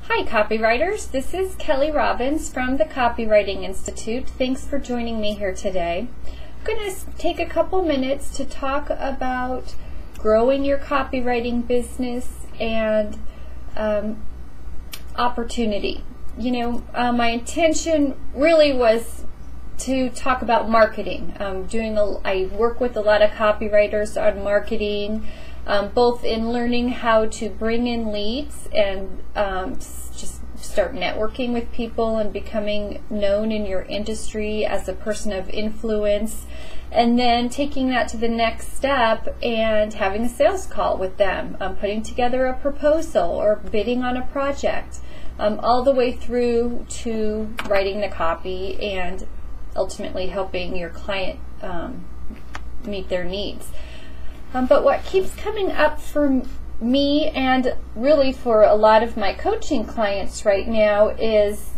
Hi copywriters, this is Kelly Robbins from the Copywriting Institute. Thanks for joining me here today. I'm going to take a couple minutes to talk about growing your copywriting business and opportunity. My intention really was to talk about marketing. I work with a lot of copywriters on marketing, both in learning how to bring in leads and just start networking with people and becoming known in your industry as a person of influence, and then taking that to the next step and having a sales call with them, putting together a proposal or bidding on a project, all the way through to writing the copy and ultimately helping your client meet their needs. But what keeps coming up for me and really for a lot of my coaching clients right now is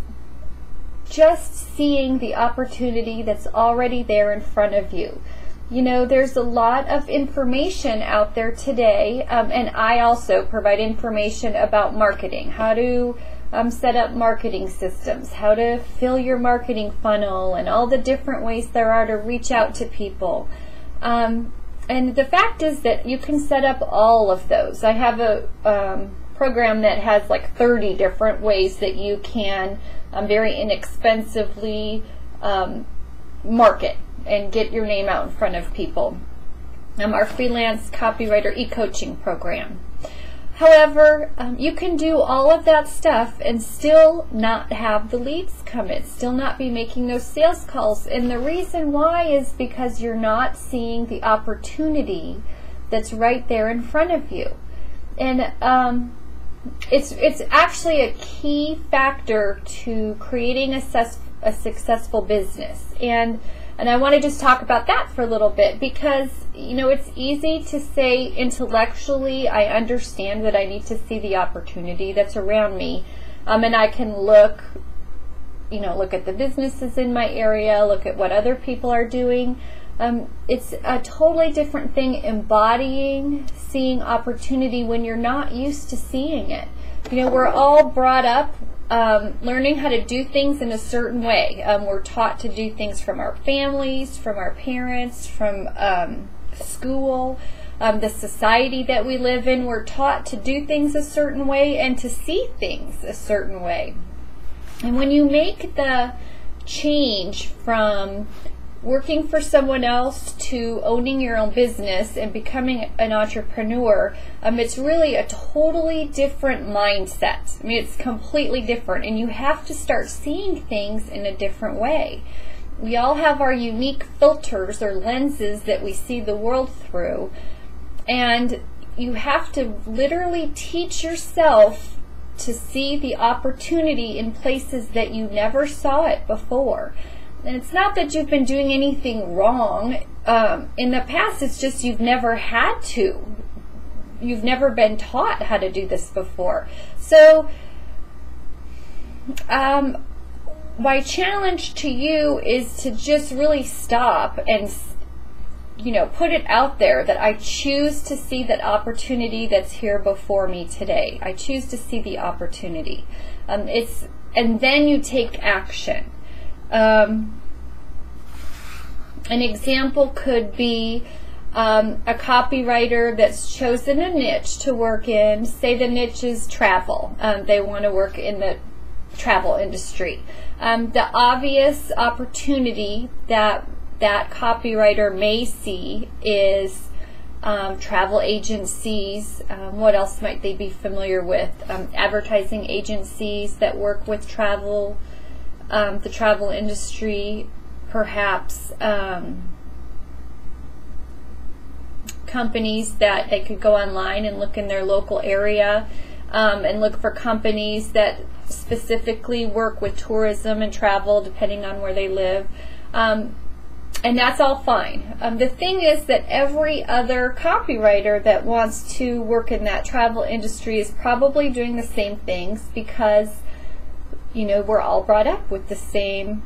just seeing the opportunity that's already there in front of you. There's a lot of information out there today, and I also provide information about marketing, how to set up marketing systems, how to fill your marketing funnel, and all the different ways there are to reach out to people. And the fact is that you can set up all of those. I have a program that has like 30 different ways that you can very inexpensively market and get your name out in front of people. Our Freelance Copywriter e-coaching program. However, you can do all of that stuff and still not have the leads come in, still not be making those sales calls. And the reason why is because you're not seeing the opportunity that's right there in front of you. And it's actually a key factor to creating a successful business. And I want to just talk about that for a little bit because, it's easy to say intellectually, I understand that I need to see the opportunity that's around me. And I can look at the businesses in my area, look at what other people are doing. It's a totally different thing embodying, seeing opportunity when you're not used to seeing it. We're all brought up learning how to do things in a certain way. We're taught to do things from our families, from our parents, from school, the society that we live in. We're taught to do things a certain way and to see things a certain way. And when you make the change from working for someone else to owning your own business and becoming an entrepreneur, it's really a totally different mindset. It's completely different, and you have to start seeing things in a different way. We all have our unique filters or lenses that we see the world through, and you have to literally teach yourself to see the opportunity in places that you never saw it before. And it's not that you've been doing anything wrong in the past, it's just you've never had to. You've never been taught how to do this before. So my challenge to you is to just really stop and put it out there that I choose to see that opportunity that's here before me today. I choose to see the opportunity. And then you take action. An example could be a copywriter that's chosen a niche to work in. Say the niche is travel. They want to work in the travel industry. The obvious opportunity that copywriter may see is travel agencies. What else might they be familiar with? Advertising agencies that work with travel, the travel industry, perhaps companies that they could go online and look in their local area and look for companies that specifically work with tourism and travel depending on where they live. And that's all fine. The thing is that every other copywriter that wants to work in that travel industry is probably doing the same things because, we're all brought up with the same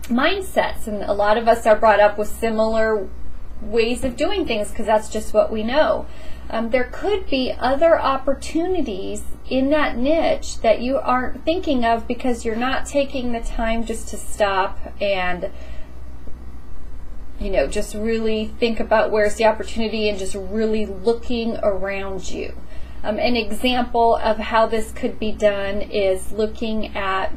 mindsets, and a lot of us are brought up with similar ways of doing things because that's just what we know. There could be other opportunities in that niche that you aren't thinking of because you're not taking the time just to stop and just really think about where's the opportunity and just really looking around you. An example of how this could be done is looking at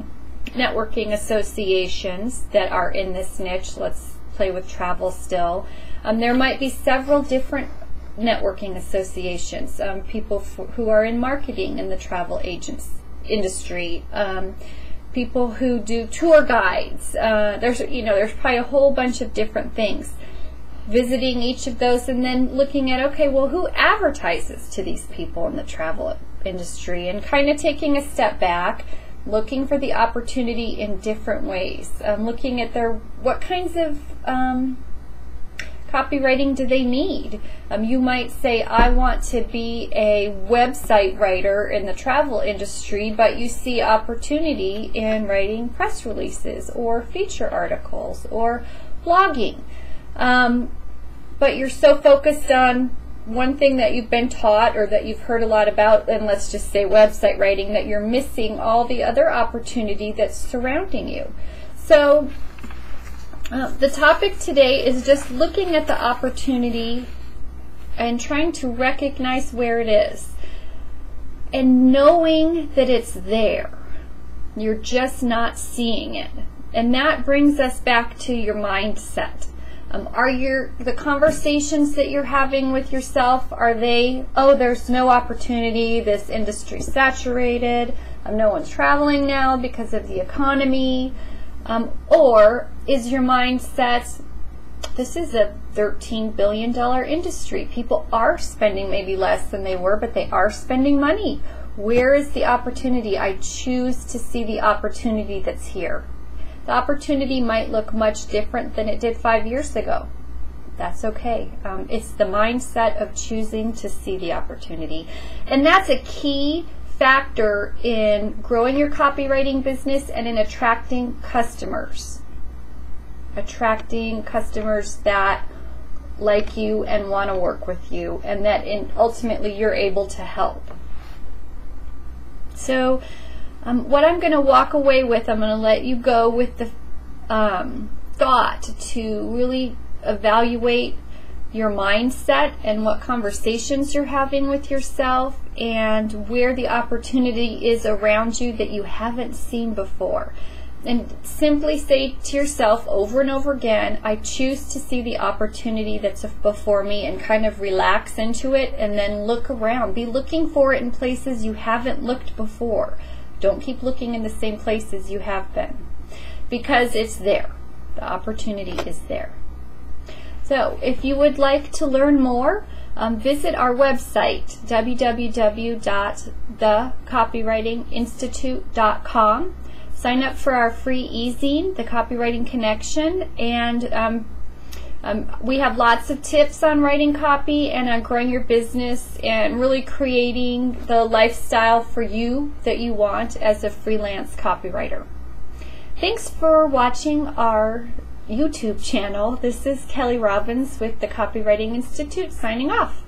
networking associations that are in this niche. Let's play with travel still. There might be several different networking associations, people who are in marketing in the travel agents industry, people who do tour guides. There's probably a whole bunch of different things. Visiting each of those and then looking at, okay, well, who advertises to these people in the travel industry, and kind of taking a step back, looking for the opportunity in different ways, looking at what kinds of copywriting do they need. You might say, I want to be a website writer in the travel industry, but you see opportunity in writing press releases or feature articles or blogging. But you're so focused on one thing that you've been taught or that you've heard a lot about, and let's just say website writing, that you're missing all the other opportunity that's surrounding you. So the topic today is just looking at the opportunity and trying to recognize where it is and knowing that it's there. You're just not seeing it. And that brings us back to your mindset. Are the conversations that you're having with yourself, are they, oh, there's no opportunity, this industry's saturated, no one's traveling now because of the economy, or is your mindset, this is a $13 billion industry. People are spending maybe less than they were, but they are spending money. Where is the opportunity? I choose to see the opportunity that's here. The opportunity might look much different than it did 5 years ago. That's okay. It's the mindset of choosing to see the opportunity. And that's a key factor in growing your copywriting business and in attracting customers. Attracting customers that like you and want to work with you, and that ultimately you're able to help. So what I'm going to walk away with, I'm going to let you go with the thought to really evaluate your mindset and what conversations you're having with yourself and where the opportunity is around you that you haven't seen before. And simply say to yourself over and over again, I choose to see the opportunity that's before me, and kind of relax into it and then look around. Be looking for it in places you haven't looked before. Don't keep looking in the same places you have been, because it's there. The opportunity is there. So if you would like to learn more, visit our website, www.thecopywritinginstitute.com. Sign up for our free e-zine, The Copywriting Connection, and we have lots of tips on writing copy and on growing your business and really creating the lifestyle for you that you want as a freelance copywriter. Thanks for watching our YouTube channel. This is Kelly Robbins with the Copywriting Institute signing off.